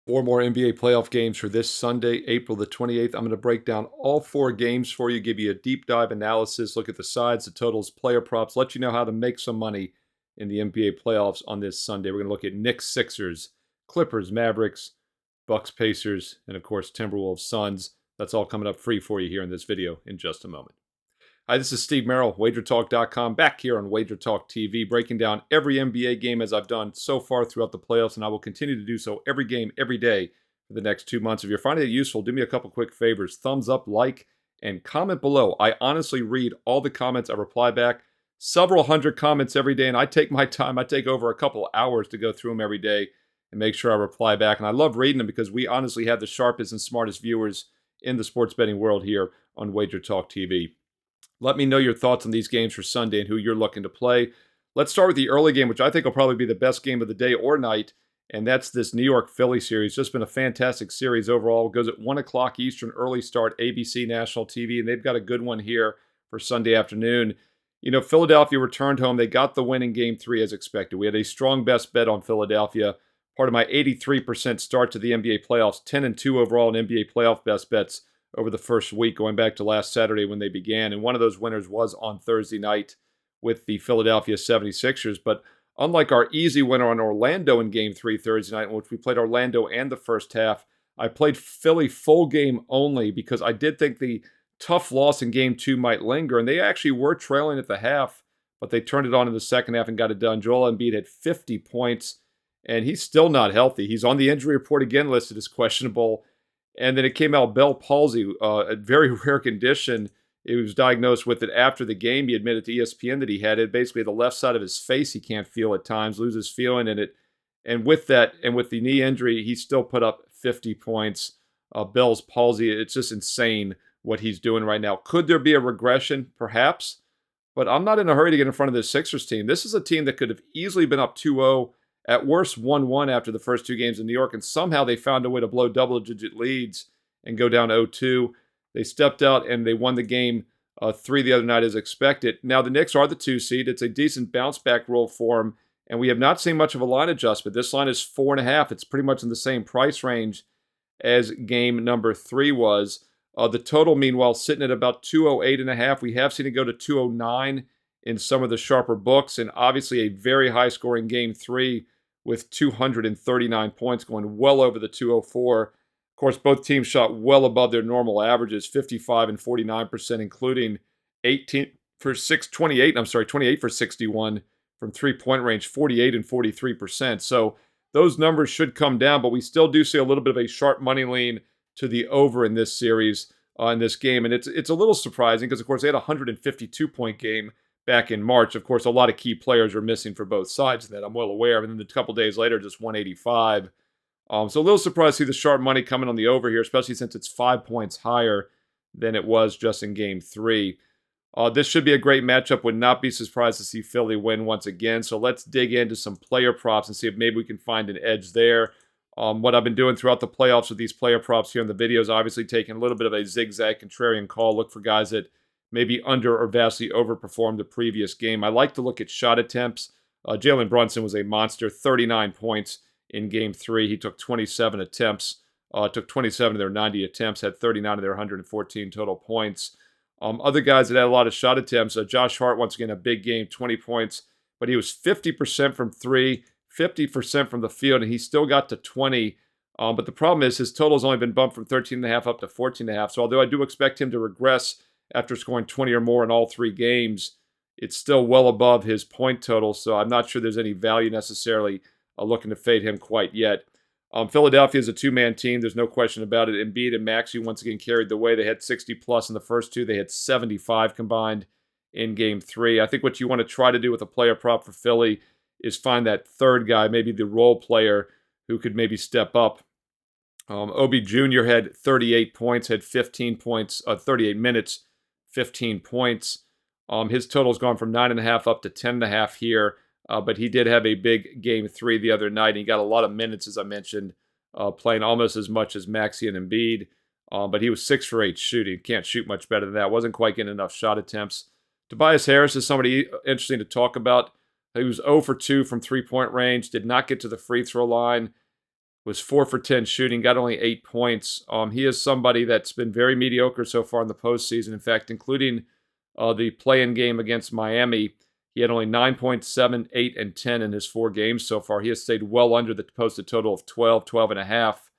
Four more NBA playoff games for this Sunday, April the 28th. I'm going to break down all four games for you, give you a deep dive analysis, look at the sides, the totals, player props, let you know how to make some money in the NBA playoffs on this Sunday. We're going to look at Knicks, Sixers, Clippers, Mavericks, Bucks, Pacers, and of course, Timberwolves, Suns. That's all coming up free for you here in this video in just a moment. Hi, this is Steve Merril, WagerTalk.com, back here on WagerTalk TV, breaking down every NBA game as I've done so far throughout the playoffs, and I will continue to do so every game, every day for the next 2 months. If you're finding it useful, do me a couple quick favors. Thumbs up, like, and comment below. I honestly read all the comments. I reply back. Several hundred comments every day, and I take my time. I take over a couple hours to go through them every day and make sure I reply back. And I love reading them because we honestly have the sharpest and smartest viewers in the sports betting world here on WagerTalk TV. Let me know your thoughts on these games for Sunday and who you're looking to play. Let's start with the early game, which I think will probably be the best game of the day or night, and that's this New York Philly series. Just been a fantastic series overall. It goes at 1 o'clock Eastern, early start, ABC National TV, and they've got a good one here for Sunday afternoon. You know, Philadelphia returned home. They got the win in Game 3 as expected. We had a strong best bet on Philadelphia. Part of my 83% start to the NBA playoffs, 10-2 overall in NBA playoff best bets over the first week, going back to last Saturday when they began. And one of those winners was on Thursday night with the Philadelphia 76ers. But unlike our easy winner on Orlando in Game 3 Thursday night, in which we played Orlando and the first half, I played Philly full game only because I did think the tough loss in Game 2 might linger. And they actually were trailing at the half, but they turned it on in the second half and got it done. Joel Embiid had 50 points, and he's still not healthy. He's on the injury report again, listed as questionable. And then it came out Bell palsy, a very rare condition. He was diagnosed with it after the game. He admitted to ESPN that he had it. Basically, the left side of his face he can't feel at times, loses feeling in it. And with that, and with the knee injury, he still put up 50 points. Bell's palsy, it's just insane what he's doing right now. Could there be a regression? Perhaps. But I'm not in a hurry to get in front of this Sixers team. This is a team that could have easily been up 2-0, at worst 1-1 after the first two games in New York, and somehow they found a way to blow double-digit leads and go down 0-2. They stepped out and they won the game 3 the other night as expected. Now the Knicks are the 2 seed. It's a decent bounce-back role for them, and we have not seen much of a line adjustment. This line is 4.5. It's pretty much in the same price range as game number 3 was. The total, meanwhile, sitting at about 208.5. We have seen it go to 209 in some of the sharper books, and obviously a very high-scoring game 3 with 239 points, going well over the 204. Of course, both teams shot well above their normal averages, 55 and 49%, including 28 for 61 from three-point range, 48 and 43%. So those numbers should come down, but we still do see a little bit of a sharp money lean to the over in this series, in this game. And it's a little surprising because, of course, they had a 152-point game back in March. Of course, a lot of key players are missing for both sides of that, I'm well aware. And then a couple days later, just 185. So a little surprised to see the sharp money coming on the over here, especially since it's 5 points higher than it was just in Game 3. This should be a great matchup. Would not be surprised to see Philly win once again. So let's dig into some player props and see if maybe we can find an edge there. What I've been doing throughout the playoffs with these player props here in the videos, obviously taking a little bit of a zigzag contrarian call. Look for guys that maybe under or vastly overperformed the previous game. I like to look at shot attempts. Jalen Brunson was a monster, 39 points in Game 3. He took 27 attempts, took 27 of their 90 attempts, had 39 of their 114 total points. Other guys that had a lot of shot attempts, Josh Hart, once again, a big game, 20 points, but he was 50% from 3, 50% from the field, and he still got to 20. But the problem is his total has only been bumped from 13.5 up to 14.5. So although I do expect him to regress after scoring 20 or more in all 3 games, it's still well above his point total, so I'm not sure there's any value necessarily looking to fade him quite yet. Philadelphia is a two-man team. There's no question about it. Embiid and Maxey once again carried the way. They had 60-plus in the first 2. They had 75 combined in Game 3. I think what you want to try to do with a player prop for Philly is find that third guy, maybe the role player who could maybe step up. Obi Jr. had 38 points, had 15 points, 38 minutes, 15 points. His total's gone from 9.5 up to 10.5 here, but he did have a big Game 3 the other night. He got a lot of minutes, as I mentioned, playing almost as much as Maxey and Embiid, but he was 6 for 8 shooting. Can't shoot much better than that. Wasn't quite getting enough shot attempts. Tobias Harris is somebody interesting to talk about. He was 0 for 2 from three-point range, did not get to the free throw line. was 4 for 10 shooting, got only 8 points. He is somebody that's been very mediocre so far in the postseason. In fact, including the play-in game against Miami, he had only 9.7, 8, and 10 in his 4 games so far. He has stayed well under the posted total of 12, 12 and a half.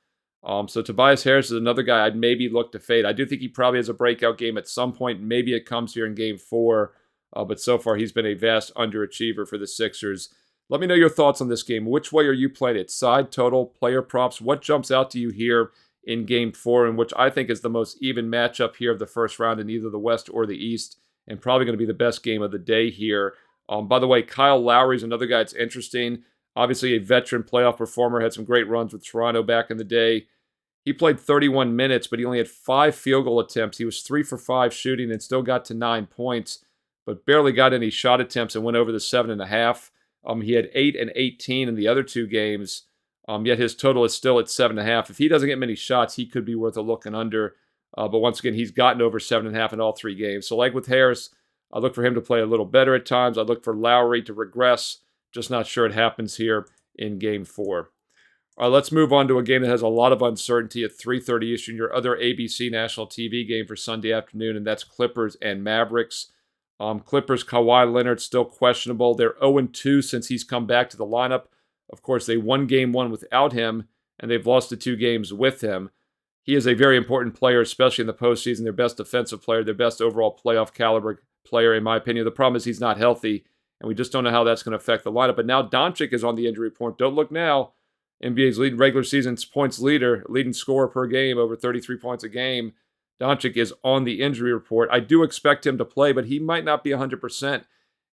So Tobias Harris is another guy I'd maybe look to fade. I do think he probably has a breakout game at some point. Maybe it comes here in game 4. But so far, he's been a vast underachiever for the Sixers. Let me know your thoughts on this game. Which way are you playing it? Side, total, player props? What jumps out to you here in game 4, and which I think is the most even matchup here of the first round in either the West or the East, and probably going to be the best game of the day here. By the way, Kyle Lowry is another guy that's interesting. Obviously, a veteran playoff performer, had some great runs with Toronto back in the day. He played 31 minutes, but he only had 5 field goal attempts. He was 3 for 5 shooting and still got to 9 points, but barely got any shot attempts and went over the 7.5. He had 8 and 18 in the other 2 games, yet his total is still at 7.5. If he doesn't get many shots, he could be worth a look and under. But once again, he's gotten over 7.5 in all 3 games. So like with Harris, I look for him to play a little better at times. I look for Lowry to regress. Just not sure it happens here in game 4. All right, let's move on to a game that has a lot of uncertainty at 3:30 Eastern, your other ABC national TV game for Sunday afternoon, and that's Clippers and Mavericks. Clippers, Kawhi Leonard still questionable. They're 0-2 since he's come back to the lineup. Of course, they won game 1 without him, and they've lost the 2 games with him. He is a very important player, especially in the postseason. Their best defensive player, their best overall playoff caliber player, in my opinion. The problem is he's not healthy, and we just don't know how that's going to affect the lineup. But now Doncic is on the injury report. Don't look now. NBA's leading regular season points leader, leading scorer per game, over 33 points a game. Doncic is on the injury report. I do expect him to play, but he might not be 100%.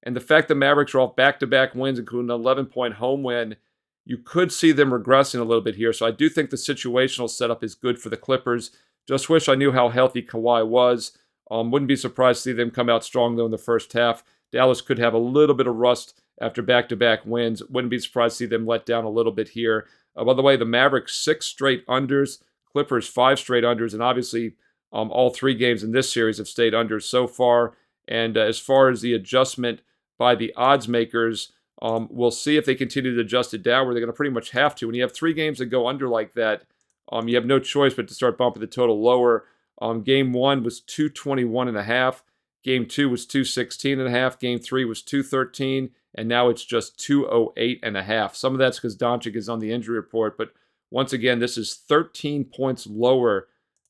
And the fact the Mavericks are off back-to-back wins, including an 11-point home win, you could see them regressing a little bit here. So I do think the situational setup is good for the Clippers. Just wish I knew how healthy Kawhi was. Wouldn't be surprised to see them come out strong, though, in the first half. Dallas could have a little bit of rust after back-to-back wins. Wouldn't be surprised to see them let down a little bit here. By the way, the Mavericks 6 straight unders, Clippers 5 straight unders, and obviously all 3 games in this series have stayed unders so far. And as far as the adjustment by the odds makers, we'll see if they continue to adjust it downward. They're going to pretty much have to. When you have 3 games that go under like that, you have no choice but to start bumping the total lower. Game 1 was 221.5. Game 2 was 216.5. Game 3 was 213. And now it's just 208.5. Some of that's because Doncic is on the injury report. But once again, this is 13 points lower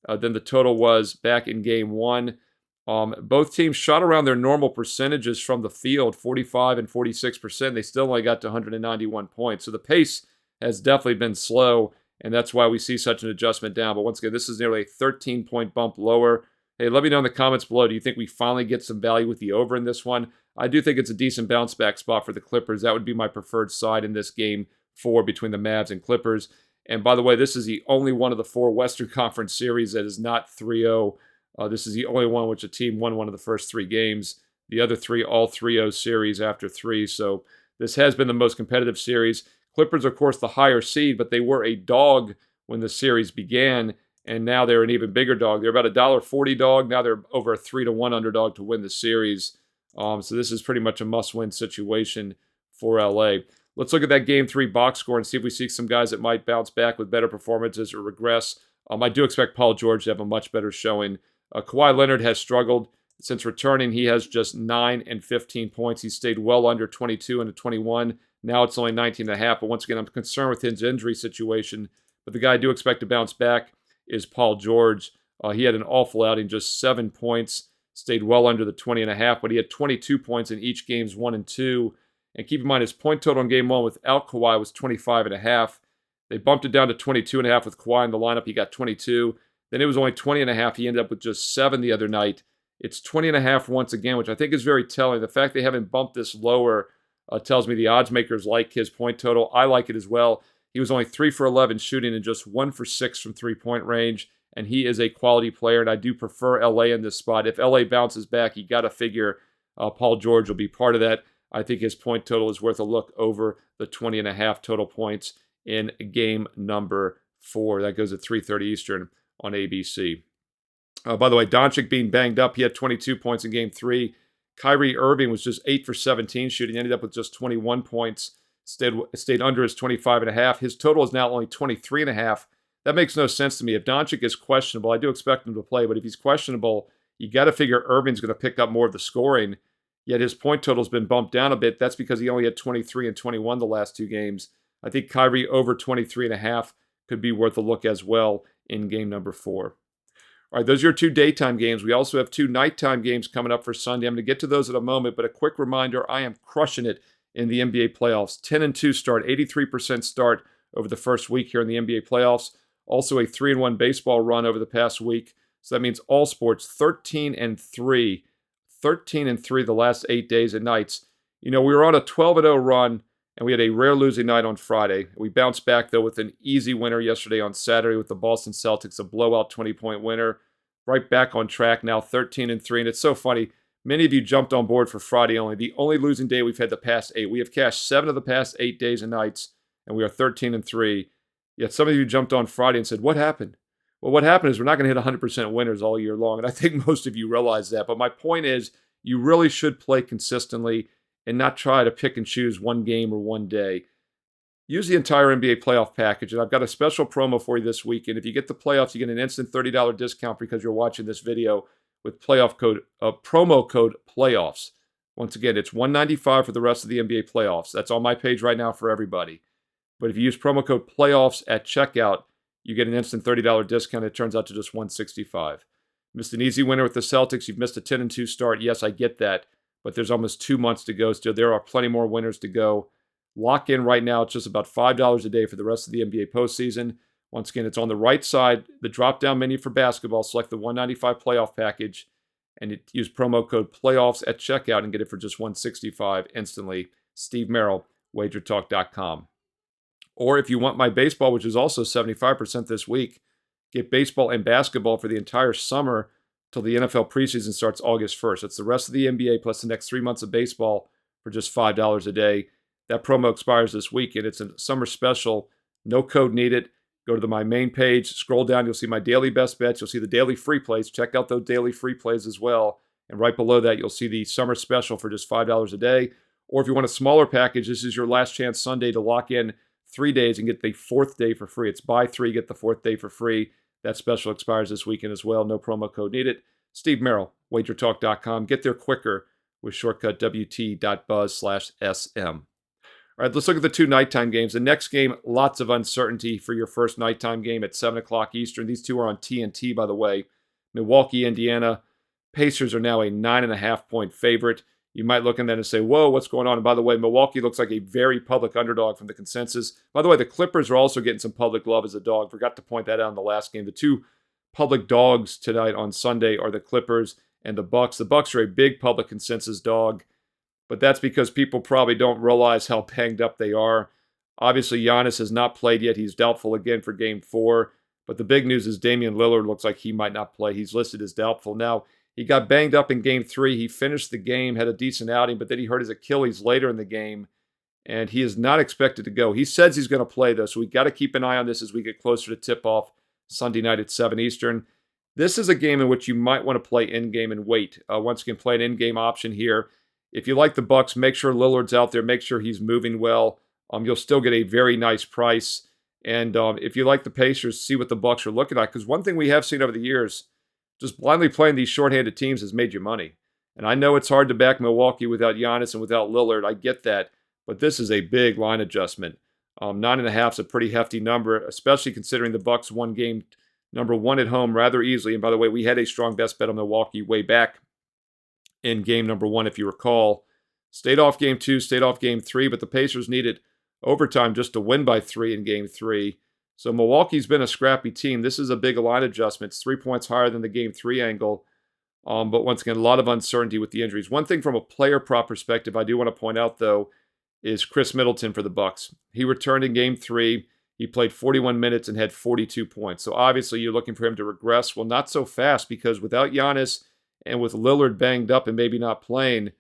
than the total was back in game 1. Both teams shot around their normal percentages from the field, 45 and 46%. They still only got to 191 points. So the pace has definitely been slow, and that's why we see such an adjustment down. But once again, this is nearly a 13-point bump lower. Hey, let me know in the comments below. Do you think we finally get some value with the over in this one? I do think it's a decent bounce back spot for the Clippers. That would be my preferred side in this game 4 between the Mavs and Clippers. And by the way, this is the only one of the 4 Western Conference series that is not 3-0. This is the only one in which a team won one of the first 3 games. The other 3, all 3-0 series after 3. So this has been the most competitive series. Clippers, of course, the higher seed, but they were a dog when the series began, and now they're an even bigger dog. They're about a $1.40 dog. Now they're over a 3-1 underdog to win the series. So this is pretty much a must-win situation for LA. Let's look at that Game 3 box score and see if we see some guys that might bounce back with better performances or regress. I do expect Paul George to have a much better showing. Kawhi Leonard has struggled. Since returning, he has just 9 and 15 points. He's stayed well under 22 and 21. Now it's only 19.5. But once again, I'm concerned with his injury situation. But the guy I do expect to bounce back is Paul George. He had an awful outing, just 7 points. Stayed well under the 20.5, but he had 22 points in each games 1 and 2. And keep in mind, his point total in game 1 without Kawhi was 25.5. They bumped it down to 22.5 with Kawhi in the lineup. He got 22. Then it was only 20.5. He ended up with just 7 the other night. It's 20.5 once again, which I think is very telling. The fact they haven't bumped this lower tells me the odds makers like his point total. I like it as well. He was only 3 for 11 shooting and just 1 for 6 from three-point range. And he is a quality player, and I do prefer LA in this spot. If LA bounces back, you got to figure Paul George will be part of that. I think his point total is worth a look over the 20.5 total points in game number 4. That goes at 3:30 Eastern on ABC. By the way, Doncic being banged up, he had 22 points in game 3. Kyrie Irving was just 8 for 17 shooting, ended up with just 21 points. stayed under his 25.5. His total is now only 23.5. That makes no sense to me. If Doncic is questionable, I do expect him to play, but if he's questionable, you got to figure Irving's going to pick up more of the scoring. Yet his point total's been bumped down a bit. That's because he only had 23 and 21 the last two games. I think Kyrie over 23.5 could be worth a look as well in game number 4. All right, those are your two daytime games. We also have two nighttime games coming up for Sunday. I'm going to get to those in a moment, but a quick reminder, I am crushing it in the NBA playoffs. 10-2 start, 83% start over the first week here in the NBA playoffs. Also a 3-1 baseball run over the past week. So that means all sports 13-3. 13-3 the last 8 days and nights. We were on a 12-0 run, and we had a rare losing night on Friday. We bounced back, though, with an easy winner yesterday on Saturday with the Boston Celtics, a blowout 20-point winner. Right back on track now, 13-3. And it's so funny. Many of you jumped on board for Friday only. The only losing day we've had the past 8. We have cashed 7 of the past 8 days and nights, and we are 13-3. Yet some of you jumped on Friday and said, what happened? Well, what happened is we're not going to hit 100% winners all year long, and I think most of you realize that. But my point is, you really should play consistently and not try to pick and choose one game or one day. Use the entire NBA playoff package, and I've got a special promo for you this weekend. If you get the playoffs, you get an instant $30 discount because you're watching this video with promo code PLAYOFFS. Once again, it's $195 for the rest of the NBA playoffs. That's on my page right now for everybody. But if you use promo code PLAYOFFS at checkout, you get an instant $30 discount. It turns out to just $165. Missed an easy winner with the Celtics. You've missed a 10-2 start. Yes, I get that. But there's almost 2 months to go still. There are plenty more winners to go. Lock in right now. It's just about $5 a day for the rest of the NBA postseason. Once again, it's on the right side, the drop-down menu for basketball. Select the $195 playoff package, and use promo code PLAYOFFS at checkout and get it for just $165 instantly. Steve Merril, WagerTalk.com. Or if you want my baseball, which is also 75% this week, get baseball and basketball for the entire summer till the NFL preseason starts August 1st. It's the rest of the NBA plus the next 3 months of baseball for just $5 a day. That promo expires this week, and it's a summer special. No code needed. Go to my main page, scroll down, you'll see my daily best bets. You'll see the daily free plays. Check out those daily free plays as well. And right below that, you'll see the summer special for just $5 a day. Or if you want a smaller package, this is your last chance Sunday to lock in 3 days and get the 4th day for free. It's buy 3, get the 4th day for free. That special expires this weekend as well. No promo code needed. Steve Merril, WagerTalk.com. Get there quicker with shortcut WT.buzz/SM. All right, let's look at the two nighttime games. The next game, lots of uncertainty for your first nighttime game at 7 o'clock Eastern. These two are on TNT, by the way. Milwaukee, Indiana. Pacers are now a 9.5-point favorite. You might look at that and say, whoa, what's going on? And by the way, Milwaukee looks like a very public underdog from the consensus. By the way, the Clippers are also getting some public love as a dog. Forgot to point that out in the last game. The two public dogs tonight on Sunday are the Clippers and the Bucks. The Bucks are a big public consensus dog, but that's because people probably don't realize how banged up they are. Obviously, Giannis has not played yet. He's doubtful again for Game 4. But the big news is Damian Lillard looks like he might not play. He's listed as doubtful. Now, he got banged up in Game 3. He finished the game, had a decent outing, but then he hurt his Achilles later in the game, and he is not expected to go. He says he's going to play, though, so we got to keep an eye on this as we get closer to tip-off Sunday night at 7 Eastern. This is a game in which you might want to play in-game and wait. Once again, play an in-game option here. If you like the Bucks, make sure Lillard's out there. Make sure he's moving well. You'll still get a very nice price. And if you like the Pacers, see what the Bucks are looking at. Because one thing we have seen over the years, just blindly playing these shorthanded teams has made you money. And I know it's hard to back Milwaukee without Giannis and without Lillard. I get that. But this is a big line adjustment. 9.5 is a pretty hefty number, especially considering the Bucks won game number 1 at home rather easily. And by the way, we had a strong best bet on Milwaukee way back in game number 1, if you recall. Stayed off game 2, stayed off game 3, but the Pacers needed overtime just to win by 3 in game 3. So Milwaukee's been a scrappy team. This is a big line adjustment. It's 3 points higher than the game 3 angle. But once again, a lot of uncertainty with the injuries. One thing from a player prop perspective I do want to point out, though, is Chris Middleton for the Bucks. He returned in game 3. He played 41 minutes and had 42 points. So obviously you're looking for him to regress. Well, not so fast, because without Giannis and with Lillard banged up and maybe not playing,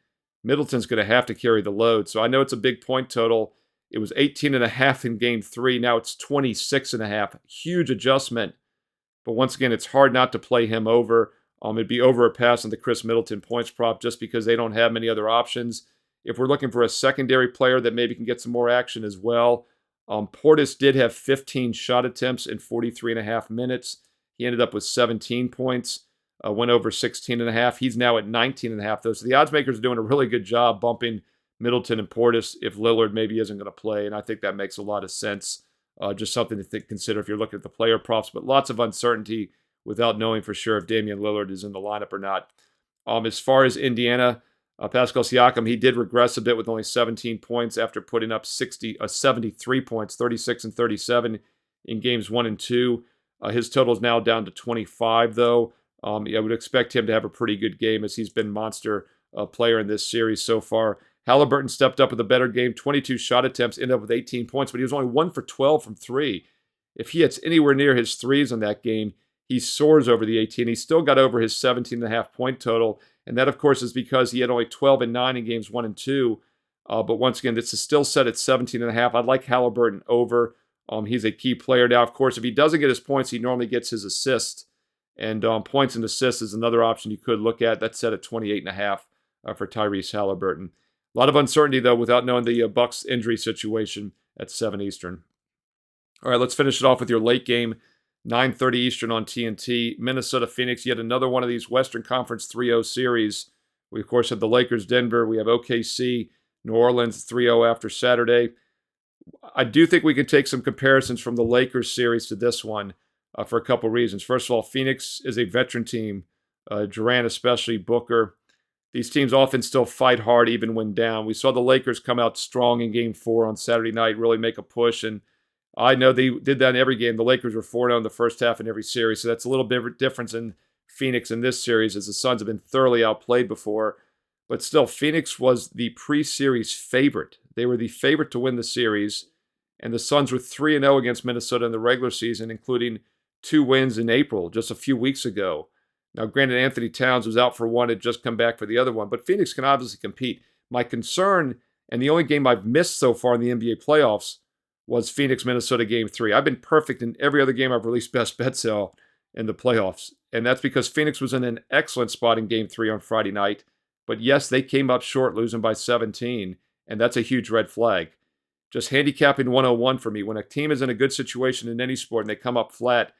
Middleton's going to have to carry the load. So I know it's a big point total. It was 18.5 in game 3. Now it's 26.5. Huge adjustment. But once again, it's hard not to play him over. It'd be over or pass on the Chris Middleton points prop just because they don't have many other options. If we're looking for a secondary player that maybe can get some more action as well, Portis did have 15 shot attempts in 43.5 minutes. He ended up with 17 points, went over 16.5. He's now at 19.5, though. So the odds makers are doing a really good job bumping Middleton and Portis if Lillard maybe isn't going to play, and I think that makes a lot of sense. Just something to consider if you're looking at the player props, but lots of uncertainty without knowing for sure if Damian Lillard is in the lineup or not. As far as Indiana, Pascal Siakam, he did regress a bit with only 17 points after putting up 73 points, 36 and 37 in games 1 and 2. His total is now down to 25, though. I would expect him to have a pretty good game as he's been monster player in this series so far. Halliburton stepped up with a better game, 22 shot attempts, ended up with 18 points, but he was only 1 for 12 from 3. If he hits anywhere near his threes in that game, he soars over the 18. He still got over his 17.5 point total, and that, of course, is because he had only 12 and 9 in games 1 and 2. But once again, this is still set at 17.5. I'd like Halliburton over. He's a key player now. Of course, if he doesn't get his points, he normally gets his assists. And points and assists is another option you could look at. That's set at 28.5 for Tyrese Halliburton. A lot of uncertainty, though, without knowing the Bucks injury situation at 7 Eastern. All right, let's finish it off with your late game, 9:30 Eastern on TNT. Minnesota-Phoenix, yet another one of these Western Conference 3-0 series. We, of course, have the Lakers-Denver. We have OKC, New Orleans 3-0 after Saturday. I do think we can take some comparisons from the Lakers series to this one for a couple reasons. First of all, Phoenix is a veteran team, Durant especially, Booker. These teams often still fight hard even when down. We saw the Lakers come out strong in Game 4 on Saturday night, really make a push, and I know they did that in every game. The Lakers were 4-0 in the first half in every series, so that's a little bit of a difference in Phoenix in this series as the Suns have been thoroughly outplayed before. But still, Phoenix was the pre-series favorite. They were the favorite to win the series, and the Suns were 3-0 against Minnesota in the regular season, including 2 wins in April, just a few weeks ago. Now, granted, Anthony Towns was out for one, had just come back for the other one, but Phoenix can obviously compete. My concern, and the only game I've missed so far in the NBA playoffs, was Phoenix-Minnesota Game 3. I've been perfect in every other game I've released best bet sale in the playoffs, and that's because Phoenix was in an excellent spot in Game 3 on Friday night, but yes, they came up short, losing by 17, and that's a huge red flag. Just handicapping 101 for me. When a team is in a good situation in any sport and they come up flat,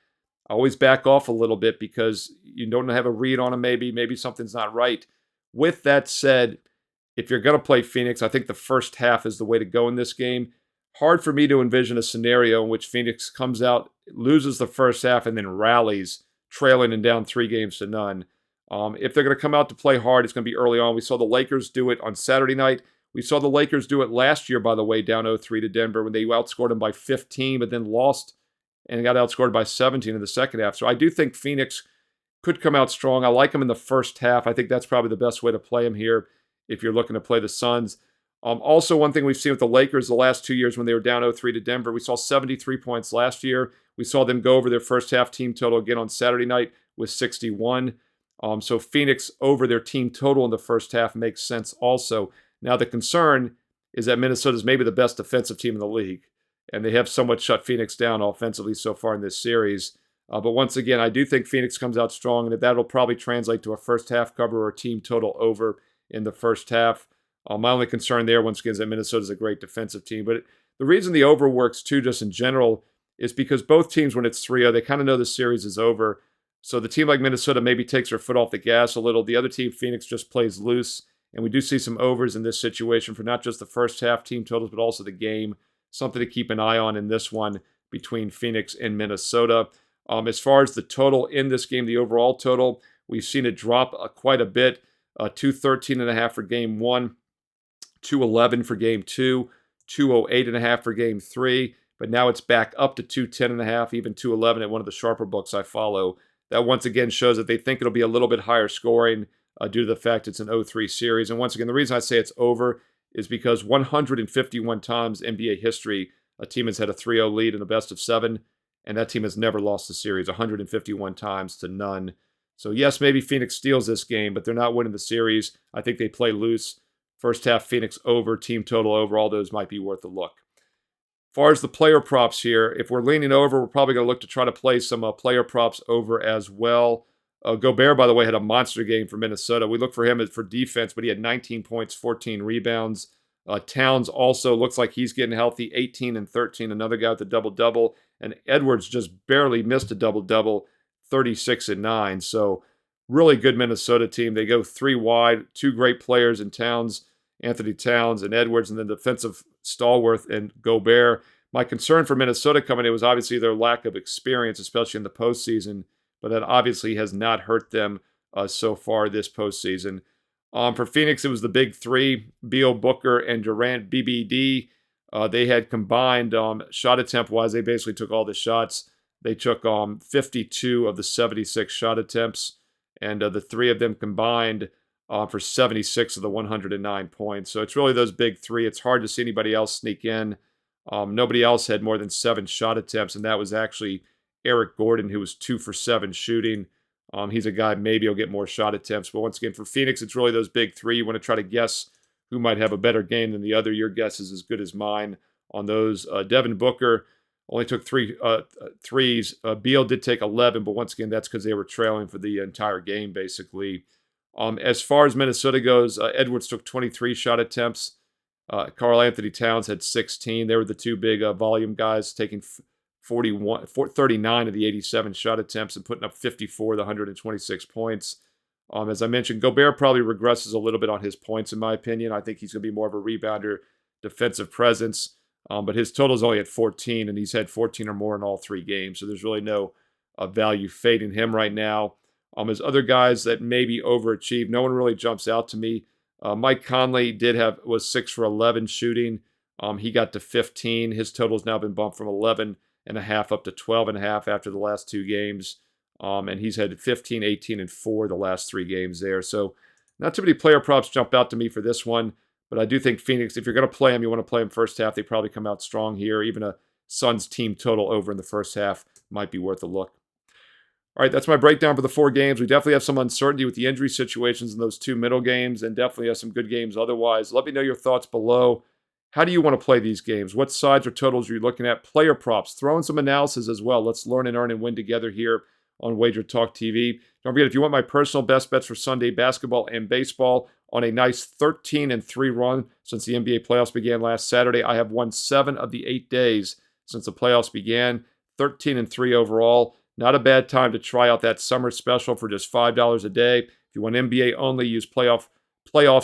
I always back off a little bit because you don't have a read on them maybe something's not right. With that said, if you're going to play Phoenix, I think the first half is the way to go in this game. Hard for me to envision a scenario in which Phoenix comes out, loses the first half, and then rallies, trailing and down 3-0. If they're going to come out to play hard, it's going to be early on. We saw the Lakers do it on Saturday night. We saw the Lakers do it last year, by the way, down 0-3 to Denver when they outscored them by 15, but then lost and got outscored by 17 in the second half. So I do think Phoenix could come out strong. I like them in the first half. I think that's probably the best way to play them here if you're looking to play the Suns. Also, one thing we've seen with the Lakers the last 2 years when they were down 0-3 to Denver, we saw 73 points last year. We saw them go over their first half team total again on Saturday night with 61. So Phoenix over their team total in the first half makes sense also. Now, the concern is that Minnesota is maybe the best defensive team in the league, and they have somewhat shut Phoenix down offensively so far in this series. But once again, I do think Phoenix comes out strong, and that'll probably translate to a first half cover or a team total over in the first half. My only concern there, once again, is that Minnesota is a great defensive team. But the reason the over works, too, just in general, is because both teams, when it's 3-0, they kind of know the series is over. So the team like Minnesota maybe takes their foot off the gas a little. The other team, Phoenix, just plays loose. And we do see some overs in this situation for not just the first half team totals, but also the game. Something to keep an eye on in this one between Phoenix and Minnesota. As far as the total in this game, the overall total, we've seen it drop quite a bit. 213.5 for Game 1, 211 for Game 2, 208.5 for Game 3. But now it's back up to 210.5, even 211 at one of the sharper books I follow. That once again shows that they think it'll be a little bit higher scoring due to the fact it's an 0-3 series. And once again, the reason I say it's over is because 151 times in NBA history, a team has had a 3-0 lead in a best of 7, and that team has never lost the series, 151 times to none. So yes, maybe Phoenix steals this game, but they're not winning the series. I think they play loose. First half, Phoenix over, team total over. All those might be worth a look. As far as the player props here, if we're leaning over, we're probably going to look to try to play some player props over as well. Gobert, by the way, had a monster game for Minnesota. We look for him for defense, but he had 19 points, 14 rebounds. Towns also looks like he's getting healthy, 18 and 13, another guy with a double-double. And Edwards just barely missed a double-double, 36 and 9. So really good Minnesota team. They go three wide, two great players in Towns, Anthony Towns and Edwards, and then defensive stalwart and Gobert. My concern for Minnesota coming in was obviously their lack of experience, especially in the postseason, but that obviously has not hurt them so far this postseason. For Phoenix, it was the big three, Beal, Booker, and Durant, BBD. They had combined shot attempt-wise, they basically took all the shots. They took 52 of the 76 shot attempts, and the three of them combined for 76 of the 109 points. So it's really those big three. It's hard to see anybody else sneak in. Nobody else had more than 7 shot attempts, and that was actually Eric Gordon, who was 2 for 7 shooting. He's a guy, maybe he'll get more shot attempts. But once again, for Phoenix, it's really those big three. You want to try to guess who might have a better game than the other. Your guess is as good as mine on those. Devin Booker only took 3 threes. Beal did take 11, but once again, that's because they were trailing for the entire game, basically. As far as Minnesota goes, Edwards took 23 shot attempts. Karl Anthony Towns had 16. They were the two big volume guys, taking 39 of the 87 shot attempts and putting up 54 of the 126 points. As I mentioned, Gobert probably regresses a little bit on his points, in my opinion. I think he's going to be more of a rebounder, defensive presence. But his total is only at 14, and he's had 14 or more in all 3 games. So there's really no value fading him right now. As other guys that maybe overachieved, no one really jumps out to me. Mike Conley was 6 for 11 shooting. He got to 15. His total's now been bumped from 11.5 up to 12.5 after the last 2 games. And he's had 15, 18, and 4 the last 3 games there. So not too many player props jump out to me for this one. But I do think Phoenix, if you're going to play them, you want to play them first half. They probably come out strong here. Even a Suns team total over in the first half might be worth a look. All right, that's my breakdown for the 4 games. We definitely have some uncertainty with the injury situations in those 2 middle games and definitely have some good games otherwise. Let me know your thoughts below. How do you want to play these games? What sides or totals are you looking at? Player props. Throw in some analysis as well. Let's learn and earn and win together here on WagerTalk TV. Don't forget, if you want my personal best bets for Sunday basketball and baseball on a nice 13-3 run since the NBA playoffs began last Saturday, I have won 7 of the 8 days since the playoffs began. 13-3 overall. Not a bad time to try out that summer special for just $5 a day. If you want NBA only, use playoffs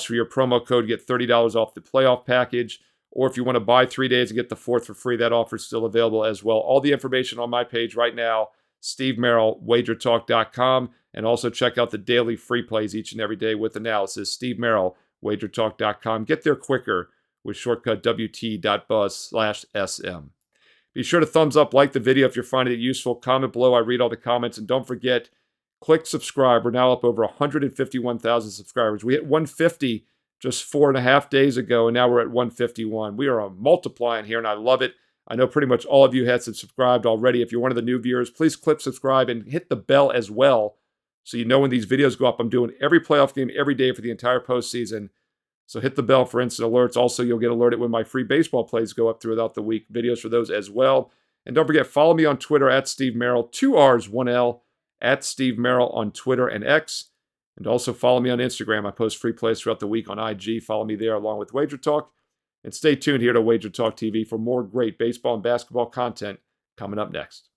for your promo code. Get $30 off the playoff package. Or if you want to buy 3 days and get the 4th for free, that offer is still available as well. All the information on my page right now, Steve Merril, WagerTalk.com. And also check out the daily free plays each and every day with analysis. Steve Merril, WagerTalk.com. Get there quicker with shortcut WT.buzz/SM. Be sure to thumbs up, like the video if you're finding it useful. Comment below. I read all the comments. And don't forget, click subscribe. We're now up over 151,000 subscribers. We hit 150 just 4.5 days ago, and now we're at 151. We are multiplying here, and I love it. I know pretty much all of you had subscribed already. If you're one of the new viewers, please click subscribe and hit the bell as well so you know when these videos go up. I'm doing every playoff game every day for the entire postseason. So hit the bell for instant alerts. Also, you'll get alerted when my free baseball plays go up throughout the week. Videos for those as well. And don't forget, follow me on Twitter at Steve Merril, 2 R's, 1 L, at Steve Merril on Twitter and X. And also follow me on Instagram. I post free plays throughout the week on IG. Follow me there along with Wager Talk. And stay tuned here to Wager Talk TV for more great baseball and basketball content coming up next.